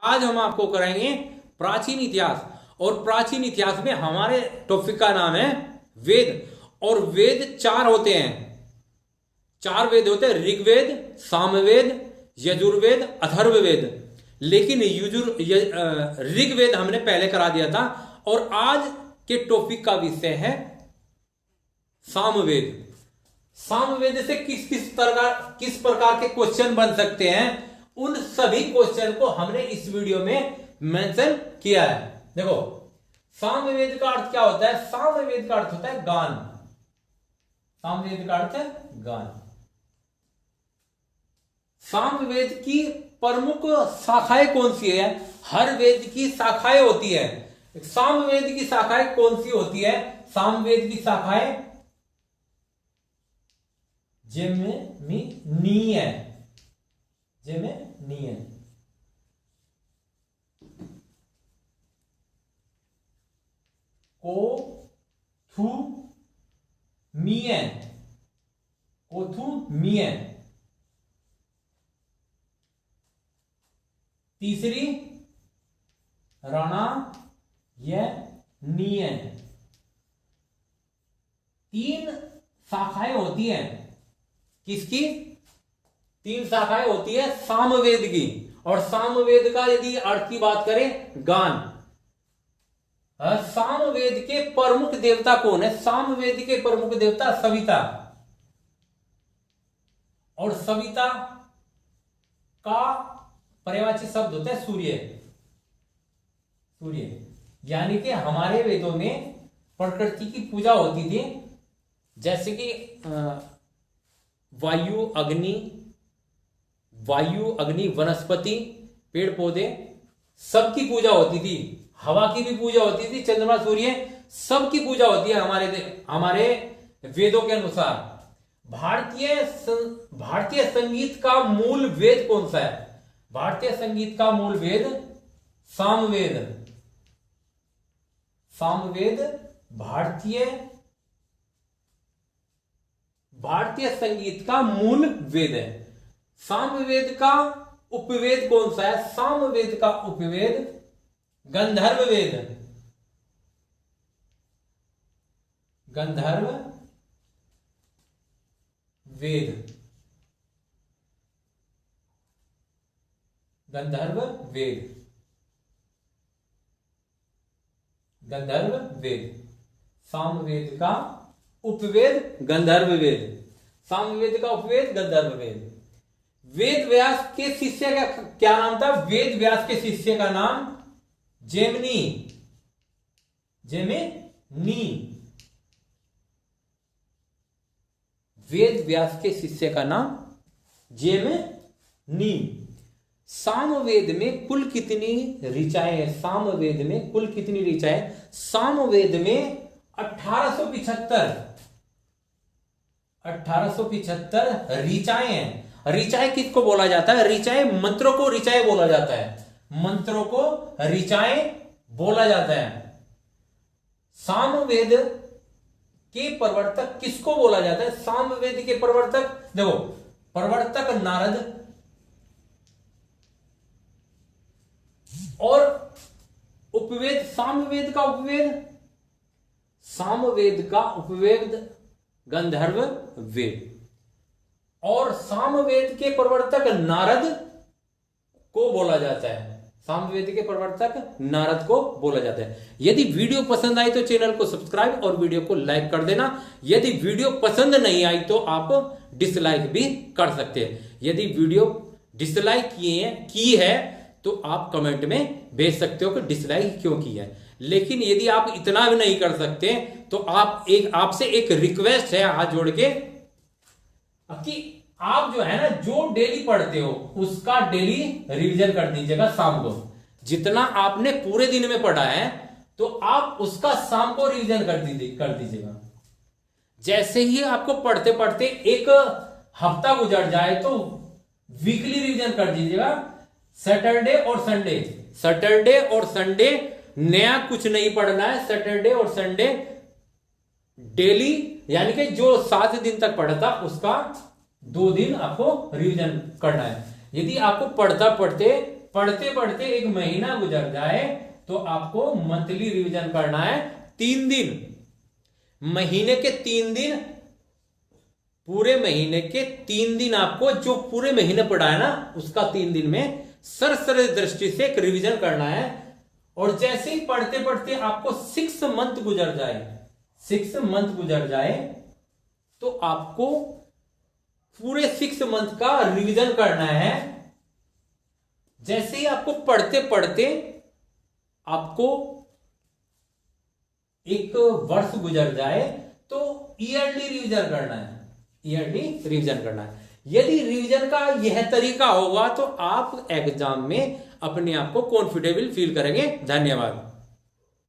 आज हम आपको कराएंगे प्राचीन इतिहास। और प्राचीन इतिहास में हमारे टॉपिक का नाम है वेद। और वेद चार होते हैं, चार वेद होते हैं, ऋग्वेद, सामवेद, यजुर्वेद, अथर्ववेद। लेकिन ऋग्वेद हमने पहले करा दिया था। और आज के टॉपिक का विषय है सामवेद। सामवेद से किस प्रकार के क्वेश्चन बन सकते हैं, उन सभी क्वेश्चन को हमने इस वीडियो में मेंशन किया है। देखो, सामवेद का अर्थ क्या होता है? सामवेद का अर्थ होता है गान। सामवेद का अर्थ है गान। सामवेद की प्रमुख शाखाएं कौन सी है? हर वेद की शाखाएं होती है। सामवेद की शाखाएं कौन सी होती है? सामवेद की शाखाएं जेमिनीय, जेमिनीय, कोथुमीय, तीसरी रणयनीय। तीन शाखाएं होती हैं। किसकी? तीन शाखाएं होती है सामवेद की। और सामवेद का यदि अर्थ की बात करें, गान। सामवेद के प्रमुख देवता कौन है? सामवेद के प्रमुख देवता सविता। और सविता का पर्यायवाची शब्द होता है सूर्य। सूर्य यानी कि हमारे वेदों में प्रकृति की पूजा होती थी, जैसे कि वायु, अग्नि, वनस्पति, पेड़ पौधे, सबकी पूजा होती थी। हवा की भी पूजा होती थी, चंद्रमा, सूर्य, सबकी पूजा होती है हमारे वेदों के अनुसार। भारतीय संगीत का मूल वेद कौन सा है? भारतीय संगीत का मूल वेद सामवेद। सामवेद भारतीय संगीत का मूल वेद है। सामवेद का उपवेद कौन सा है? सामवेद का उपवेद गंधर्व वेद। गंधर्व वेद, गंधर्व वेद, गंधर्व वेद। सामवेद का उपवेद गंधर्व वेद। सामवेद का उपवेद गंधर्व वेद। वेद व्यास के शिष्य का क्या नाम था? वेद व्यास के शिष्य का नाम जेमिनी। वेद व्यास के शिष्य का नाम जेमिनी। सामवेद में कुल कितनी ऋचाएं हैं? सामवेद में कुल कितनी ऋचाएं? सामवेद में 1875 ऋचाएं हैं। ऋचाएं किसको बोला जाता है? ऋचाएं, मंत्रों को ऋचाएं बोला जाता है। मंत्रों को ऋचाएं बोला जाता है। सामवेद के प्रवर्तक किसको बोला जाता है? सामवेद के प्रवर्तक, देखो, प्रवर्तक नारद। और उपवेद, सामवेद का उपवेद, सामवेद का उपवेद गंधर्व वेद। और सामवेद के प्रवर्तक नारद को बोला जाता है। सामवेद के प्रवर्तक नारद को बोला जाता है। यदि वीडियो पसंद आई तो चैनल को सब्सक्राइब और वीडियो को लाइक कर देना। यदि वीडियो पसंद नहीं आई तो आप डिसलाइक भी कर सकते हैं। यदि वीडियो डिसलाइक की है तो आप कमेंट में भेज सकते हो कि डिसलाइक क्यों की है। लेकिन यदि आप इतना भी नहीं कर सकते तो आपसे एक रिक्वेस्ट है हाथ जोड़ के, कि आप जो है ना, जो डेली पढ़ते हो उसका डेली रिवीजन कर दीजिएगा शाम को। जितना आपने पूरे दिन में पढ़ा है तो आप उसका शाम को रिवीजन कर दीजिएगा। जैसे ही आपको पढ़ते पढ़ते एक हफ्ता गुजर जाए तो वीकली रिवीजन कर दीजिएगा। सैटरडे और संडे नया कुछ नहीं पढ़ना है। सैटरडे और संडे डेली, यानी कि जो 7 दिन तक पढ़ा था उसका 2 दिन आपको रिवीजन करना है। यदि आपको पढ़ता पढ़ते पढ़ते पढ़ते एक महीना गुजर जाए तो आपको मंथली रिवीजन करना है 3 दिन। महीने के 3 दिन, पूरे महीने के 3 दिन आपको जो पूरे महीने पढ़ा है ना उसका 3 दिन में सरसरी दृष्टि से एक रिवीजन करना है। और जैसे ही पढ़ते पढ़ते आपको 6 मंथ गुजर जाए, 6 मंथ गुजर जाए तो आपको पूरे 6 मंथ का रिवीजन करना है। जैसे ही आपको पढ़ते पढ़ते आपको एक वर्ष गुजर जाए तो ईयरली रिवीजन करना है, ईयरली रिवीजन करना है। यदि रिवीजन का यह तरीका होगा तो आप एग्जाम में अपने आप को कॉन्फिडेबल फील करेंगे। धन्यवाद।